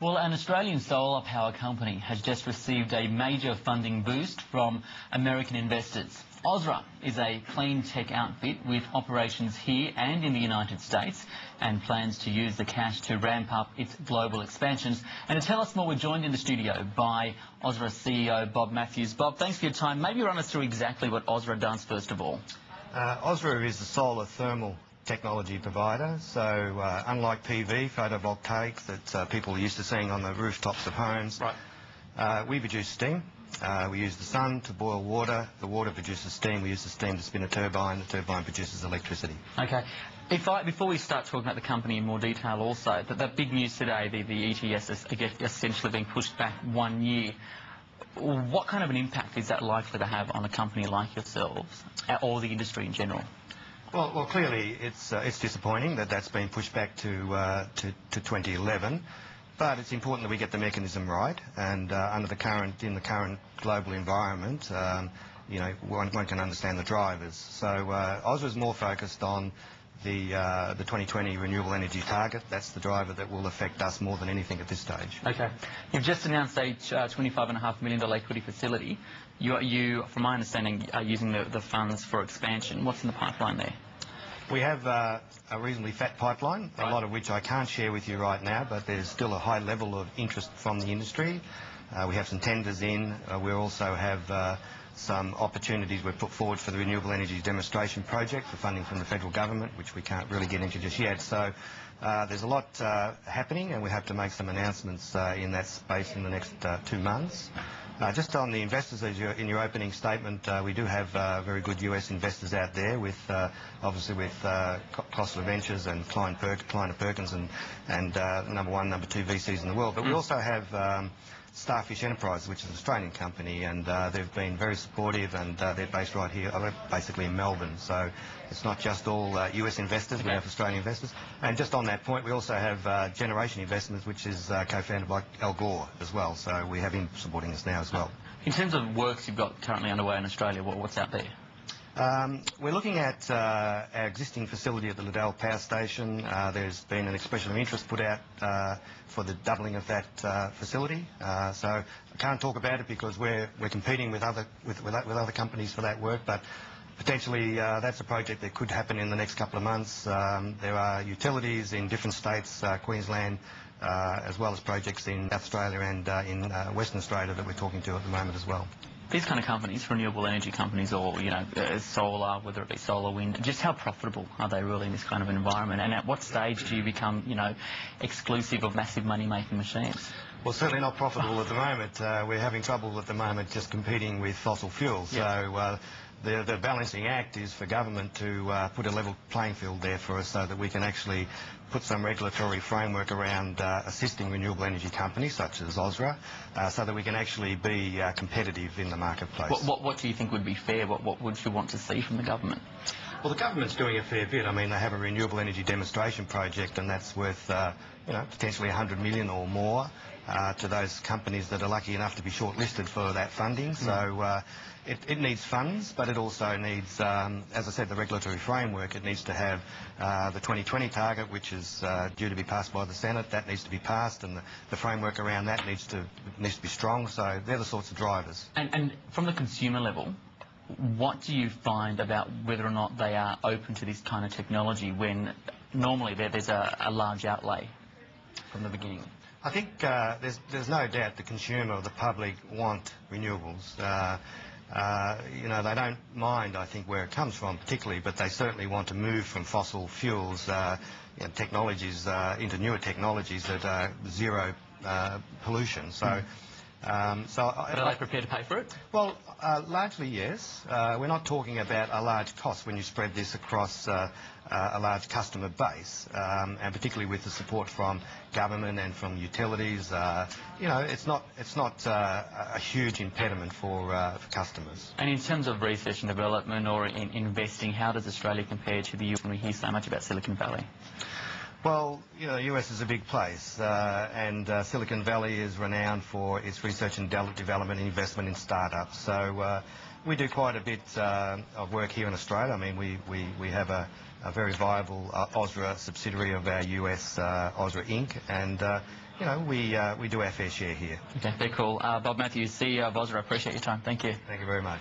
Well, an Australian solar power company has just received a major funding boost from American investors. Ausra is a clean tech outfit with operations here and in the United States and plans to use the cash to ramp up its global expansions. And to tell us more, we're joined in the studio by Ausra CEO Bob Matthews. Bob, thanks for your time. Maybe run us through exactly what Ausra does first of all. Ausra is a solar thermal technology provider, so unlike PV, photovoltaics that people are used to seeing on the rooftops of homes, right. We produce steam. We use the sun to boil water, the water produces steam, we use the steam to spin a turbine, the turbine produces electricity. Okay. Before we start talking about the company in more detail also, that big news today, the ETS is essentially being pushed back 1 year. What kind of an impact is that likely to have on a company like yourselves, or the industry in general? Well, clearly it's disappointing that that's been pushed back to 2011, but it's important that we get the mechanism right. And in the current global environment, you know, one can understand the drivers. So Ausra is more focused on the 2020 renewable energy target. That's the driver that will affect us more than anything at this stage. Okay. You've just announced a $25.5 million equity facility. You, from my understanding, are using the funds for expansion. What's in the pipeline there? We have a reasonably fat pipeline, a lot of which I can't share with you right now, but there's still a high level of interest from the industry. We have some tenders in. We also have some opportunities we've put forward for the renewable energy demonstration project for funding from the federal government, which we can't really get into just yet. So there's a lot happening, and we have to make some announcements in that space in the next 2 months. Just on the investors, as in your opening statement, we do have very good US investors out there, with obviously with Khosla Ventures and Kleiner Perkins and number 1, number 2 VCs in the world. But we also have Starfish Enterprises, which is an Australian company, and they've been very supportive, and they're based right here, basically in Melbourne. So it's not just all US investors, we have Australian investors. And just on that point, we also have Generation Investments, which is co-founded by Al Gore as well. So we have him supporting us now as well. In terms of works you've got currently underway in Australia, what's out there? We're looking at our existing facility at the Liddell Power Station. There's been an expression of interest put out for the doubling of that facility. So I can't talk about it because we're competing with other companies for that work, but potentially that's a project that could happen in the next couple of months. There are utilities in different states, Queensland, as well as projects in South Australia and in Western Australia that we're talking to at the moment as well. These kind of companies, renewable energy companies, or, you know, solar, whether it be solar, wind, just how profitable are they really in this kind of environment? And at what stage do you become, you know, exclusive of massive money-making machines? Well, certainly not profitable at the moment. We're having trouble at the moment just competing with fossil fuels. Yeah. So the balancing act is for government to put a level playing field there for us, so that we can actually put some regulatory framework around assisting renewable energy companies such as Ausra, so that we can actually be competitive in the marketplace. What do you think would be fair? What would you want to see from the government? Well, the government's doing a fair bit. I mean, they have a renewable energy demonstration project, and that's worth, you know, potentially 100 million or more to those companies that are lucky enough to be shortlisted for that funding. So it needs funds, but it also needs, as I said, the regulatory framework. It needs to have the 2020 target, which is due to be passed by the Senate. That needs to be passed, and the framework around that needs to be strong. So they're the sorts of drivers. And from the consumer level, what do you find about whether or not they are open to this kind of technology when normally there's a large outlay from the beginning? I think there's no doubt the consumer or the public want renewables. You know, they don't mind, I think, where it comes from particularly, but they certainly want to move from fossil fuels you know, technologies into newer technologies that are zero pollution. So. But are they prepared to pay for it? Well, largely yes. We're not talking about a large cost when you spread this across a large customer base, and particularly with the support from government and from utilities. You know, it's not a huge impediment for customers. And in terms of research and development or in investing, how does Australia compare to the US when we hear so much about Silicon Valley? Well, you know, the US is a big place, and Silicon Valley is renowned for its research and development and investment in startups. So we do quite a bit of work here in Australia. I mean, we have a very viable Ausra subsidiary of our US Ausra Inc. And you know, we do our fair share here. Okay, very cool. Bob Matthews, CEO of Ausra, appreciate your time. Thank you. Thank you very much.